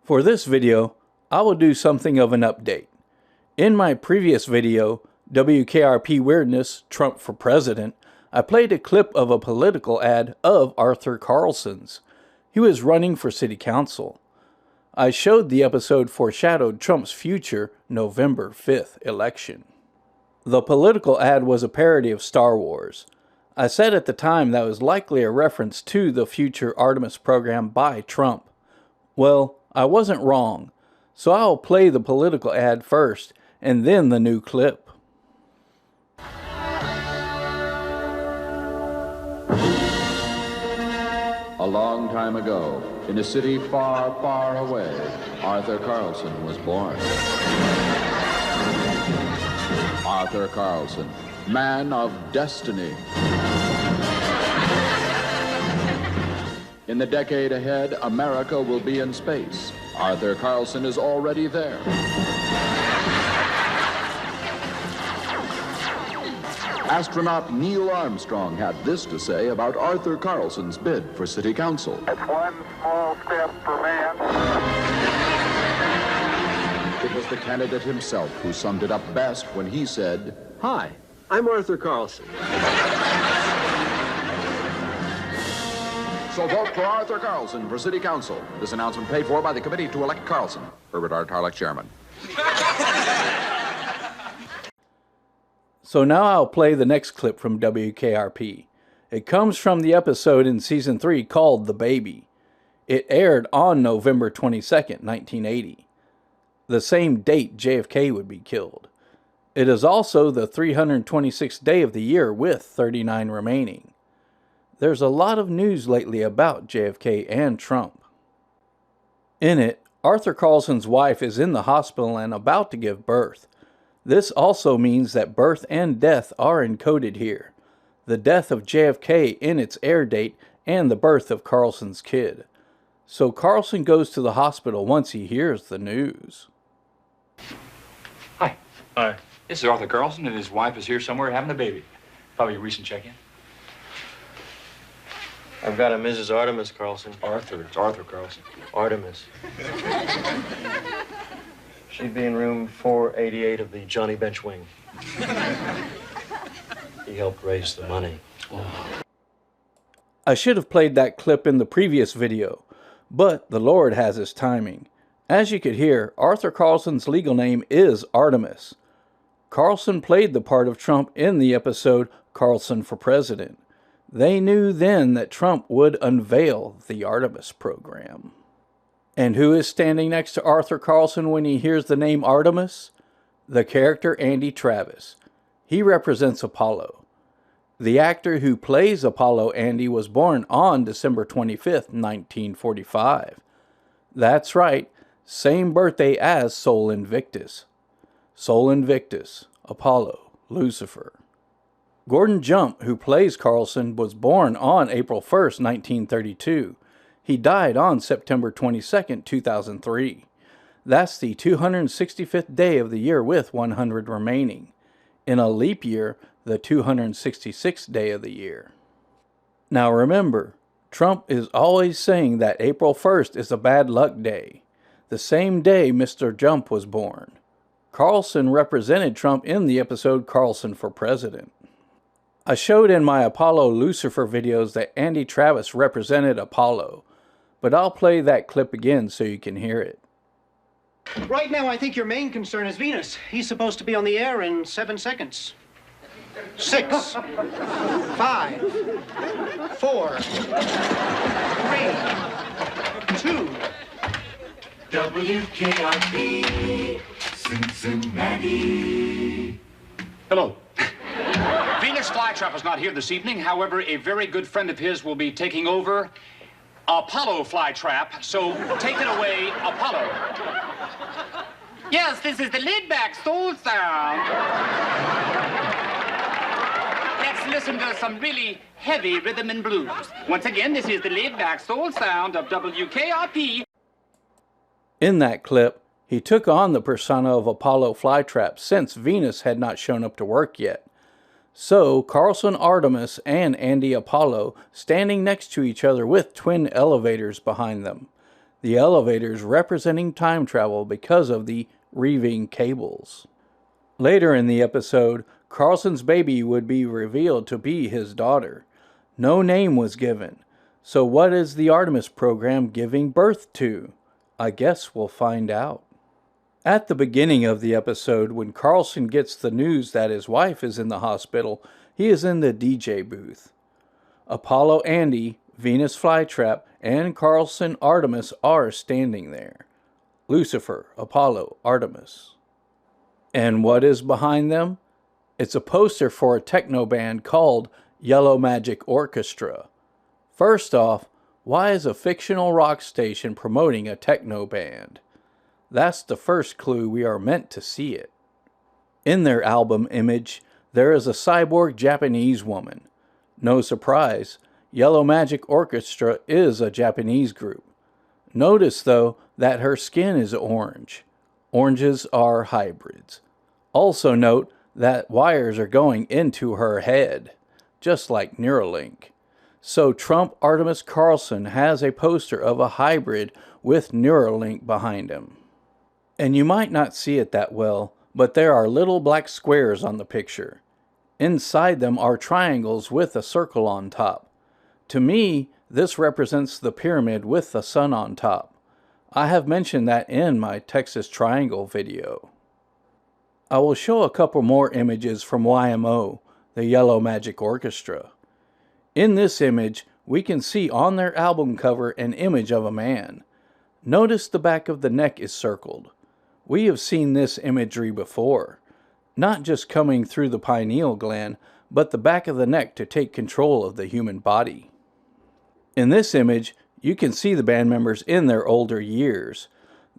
For this video, I will do something of an update. In my previous video, WKRP Weirdness, Trump for President, I played a clip of a political ad of Arthur Carlson's. He was running for city council. I showed the episode foreshadowed Trump's future November 5th election. The political ad was a parody of Star Wars. I said at the time that was likely a reference to the future Artemis program by Trump. Well, I wasn't wrong, so I'll play the political ad first and then the new clip. A long time ago, in a city far, far away, Arthur Carlson was born. Arthur Carlson, man of destiny. In the decade ahead, America will be in space. Arthur Carlson is already there. Astronaut Neil Armstrong had this to say about Arthur Carlson's bid for city council. It's one small step for man. It was the candidate himself who summed it up best when he said, "Hi, I'm Arthur Carlson." So vote for Arthur Carlson for city council. This announcement paid for by the committee to elect Carlson. Herbert R. Tarlek, chairman. So now I'll play the next clip from WKRP. It comes from the episode in Season 3 called The Baby. It aired on November 22nd, 1980. The same date JFK would be killed. It is also the 326th day of the year with 39 remaining. There's a lot of news lately about JFK and Trump. In it, Arthur Carlson's wife is in the hospital and about to give birth. This also means that birth and death are encoded here. The death of JFK in its air date and the birth of Carlson's kid. So Carlson goes to the hospital once he hears the news. Hi. This is Arthur Carlson, and his wife is here somewhere having a baby. Probably a recent check-in. I've got a Mrs. Artemis Carlson. Arthur. It's Arthur Carlson. Artemis. She'd be in room 488 of the Johnny Bench wing. He helped raise the money. I should have played that clip in the previous video, but the Lord has his timing. As you could hear, Arthur Carlson's legal name is Artemis. Carlson played the part of Trump in the episode Carlson for President. They knew then that Trump would unveil the Artemis program. And who is standing next to Arthur Carlson when he hears the name Artemis? The character Andy Travis. He represents Apollo. The actor who plays Apollo Andy was born on December 25th, 1945. That's right, same birthday as Sol Invictus. Sol Invictus, Apollo, Lucifer. Gordon Jump, who plays Carlson, was born on April 1st, 1932. He died on September 22nd, 2003. That's the 265th day of the year with 100 remaining. In a leap year, the 266th day of the year. Now remember, Trump is always saying that April 1st is a bad luck day. The same day Mr. Jump was born. Carlson represented Trump in the episode Carlson for President. I showed in my Apollo Lucifer videos that Andy Travis represented Apollo, but I'll play that clip again so you can hear it. Right now, I think your main concern is Venus. He's supposed to be on the air in 7 seconds. 6, 5, 4, 3, 2. WKRP, Cincinnati. Hello. Venus Flytrap is not here this evening. However, a very good friend of his will be taking over Apollo Flytrap. So take it away, Apollo. Yes, this is the laid-back soul sound. Let's listen to some really heavy rhythm and blues. Once again, this is the laid-back soul sound of WKRP. In that clip, he took on the persona of Apollo Flytrap since Venus had not shown up to work yet. So, Carlson Artemis and Andy Apollo standing next to each other with twin elevators behind them. the elevators representing time travel because of the reeving cables. Later in the episode, Carlson's baby would be revealed to be his daughter. No name was given. So what is the Artemis program giving birth to? I guess we'll find out. At the beginning of the episode, when Carlson gets the news that his wife is in the hospital, he is in the DJ booth. Apollo Andy, Venus Flytrap, and Carlson Artemis are standing there. Lucifer, Apollo, Artemis. And what is behind them? It's a poster for a techno band called Yellow Magic Orchestra. First off, why is a fictional rock station promoting a techno band? That's the first clue we are meant to see it. In their album image, there is a cyborg Japanese woman. No surprise, Yellow Magic Orchestra is a Japanese group. Notice, though, that her skin is orange. Oranges are hybrids. Also note that wires are going into her head, just like Neuralink. So Trump Artemis Carlson has a poster of a hybrid with Neuralink behind him. And you might not see it that well, but there are little black squares on the picture. Inside them are triangles with a circle on top. To me, this represents the pyramid with the sun on top. I have mentioned that in my Texas Triangle video. I will show a couple more images from YMO, the Yellow Magic Orchestra. In this image, we can see on their album cover an image of a man. Notice the back of the neck is circled. We have seen this imagery before. Not just coming through the pineal gland, but the back of the neck to take control of the human body. In this image, you can see the band members in their older years.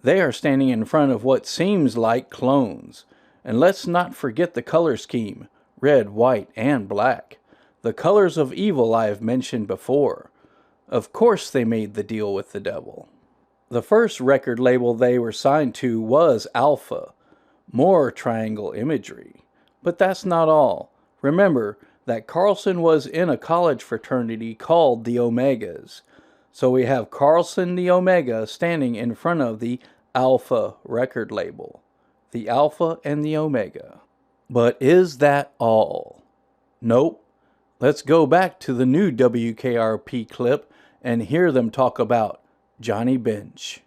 They are standing in front of what seems like clones. And let's not forget the color scheme, red, white, and black. The colors of evil I have mentioned before. Of course they made the deal with the devil. The first record label they were signed to was Alpha. More triangle imagery. But that's not all. Remember that Carlson was in a college fraternity called the Omegas. So we have Carlson the Omega standing in front of the Alpha record label. The Alpha and the Omega. But is that all? Nope. Let's go back to the new WKRP clip and hear them talk about Johnny Bench.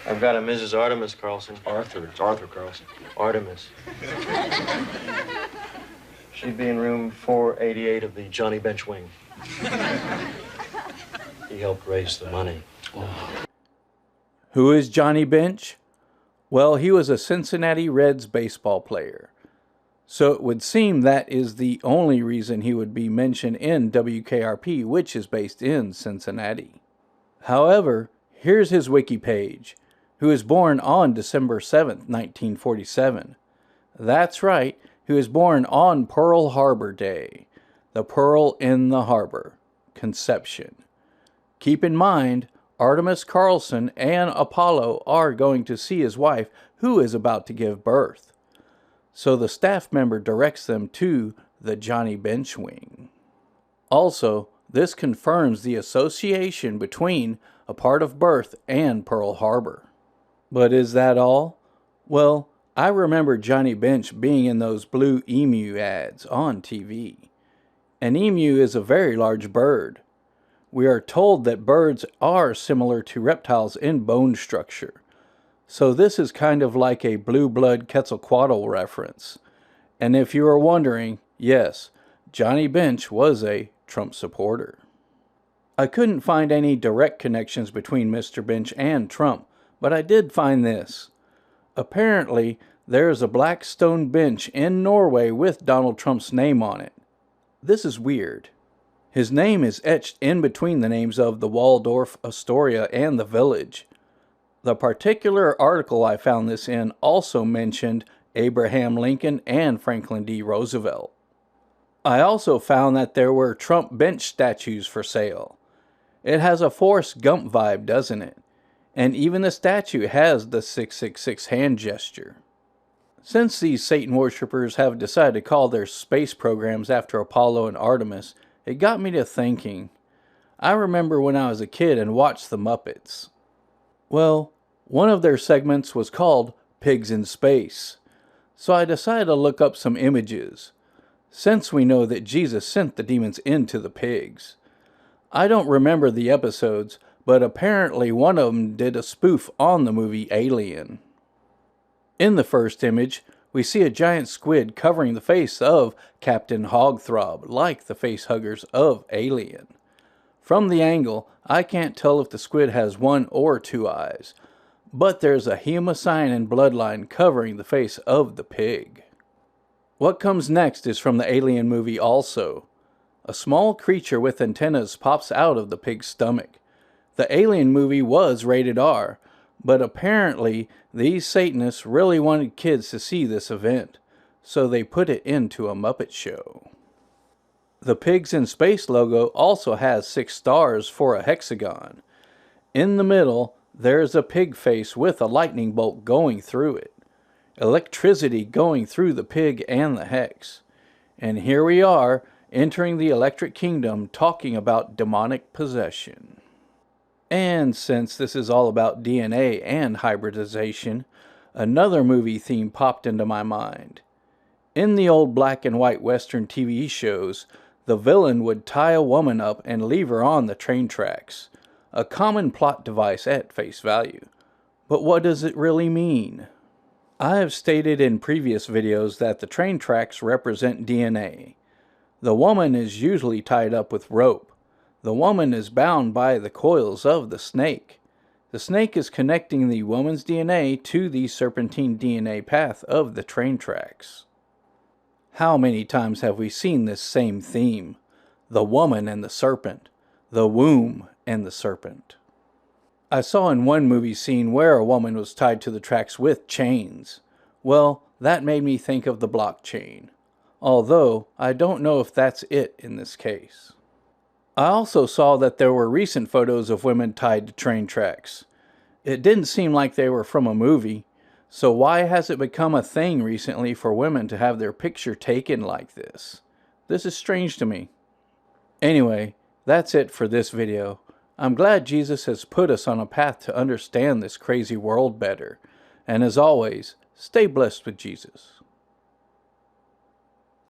I've got a Mrs. Artemis Carlson. It's Arthur Carlson. Artemis. She'd be in room 488 of the Johnny Bench wing. He helped raise the money. Who is Johnny Bench? Well, he was a Cincinnati Reds baseball player. So it would seem that is the only reason he would be mentioned in WKRP, which is based in Cincinnati. However, here's his wiki page, who was born on December 7th, 1947. That's right, he was born on Pearl Harbor Day, the pearl in the harbor, Conception. Keep in mind, Artemis Carlson and Apollo are going to see his wife, who is about to give birth. So the staff member directs them to the Johnny Bench wing. Also, this confirms the association between a part of birth and Pearl Harbor. But is that all? Well, I remember Johnny Bench being in those blue emu ads on TV. An emu is a very large bird. We are told that birds are similar to reptiles in bone structure. So this is kind of like a blue blood Quetzalcoatl reference. And if you are wondering, yes, Johnny Bench was a Trump supporter. I couldn't find any direct connections between Mr. Bench and Trump, but I did find this. Apparently, there is a black stone bench in Norway with Donald Trump's name on it. This is weird. His name is etched in between the names of the Waldorf Astoria and the village. The particular article I found this in also mentioned Abraham Lincoln and Franklin D. Roosevelt. I also found that there were Trump bench statues for sale. It has a Forrest Gump vibe, doesn't it? And even the statue has the 666 hand gesture. Since these Satan worshippers have decided to call their space programs after Apollo and Artemis, it got me to thinking. I remember when I was a kid and watched the Muppets. Well, one of their segments was called Pigs in Space. So I decided to look up some images, since we know that Jesus sent the demons into the pigs. I don't remember the episodes, but apparently one of them did a spoof on the movie Alien. In the first image, we see a giant squid covering the face of Captain Hogthrob, like the facehuggers of Alien. From the angle, I can't tell if the squid has one or two eyes, but there's a hemocyanin bloodline covering the face of the pig. What comes next is from the Alien movie also. A small creature with antennas pops out of the pig's stomach. The Alien movie was rated R, but apparently these Satanists really wanted kids to see this event, so they put it into a Muppet show. The Pigs in Space logo also has 6 stars for a hexagon. In the middle, there's a pig face with a lightning bolt going through it. Electricity going through the pig and the hex. And here we are, entering the Electric Kingdom, talking about demonic possession. And since this is all about DNA and hybridization, another movie theme popped into my mind. In the old black and white Western TV shows, the villain would tie a woman up and leave her on the train tracks. A common plot device at face value. But what does it really mean? I have stated in previous videos that the train tracks represent DNA. The woman is usually tied up with rope. The woman is bound by the coils of the snake. The snake is connecting the woman's DNA to the serpentine DNA path of the train tracks. How many times have we seen this same theme? The woman and the serpent. The womb and the serpent. I saw in one movie scene where a woman was tied to the tracks with chains. Well, that made me think of the blockchain. Although, I don't know if that's it in this case. I also saw that there were recent photos of women tied to train tracks. It didn't seem like they were from a movie, so why has it become a thing recently for women to have their picture taken like this? This is strange to me. Anyway, that's it for this video. I'm glad Jesus has put us on a path to understand this crazy world better. And as always, stay blessed with Jesus.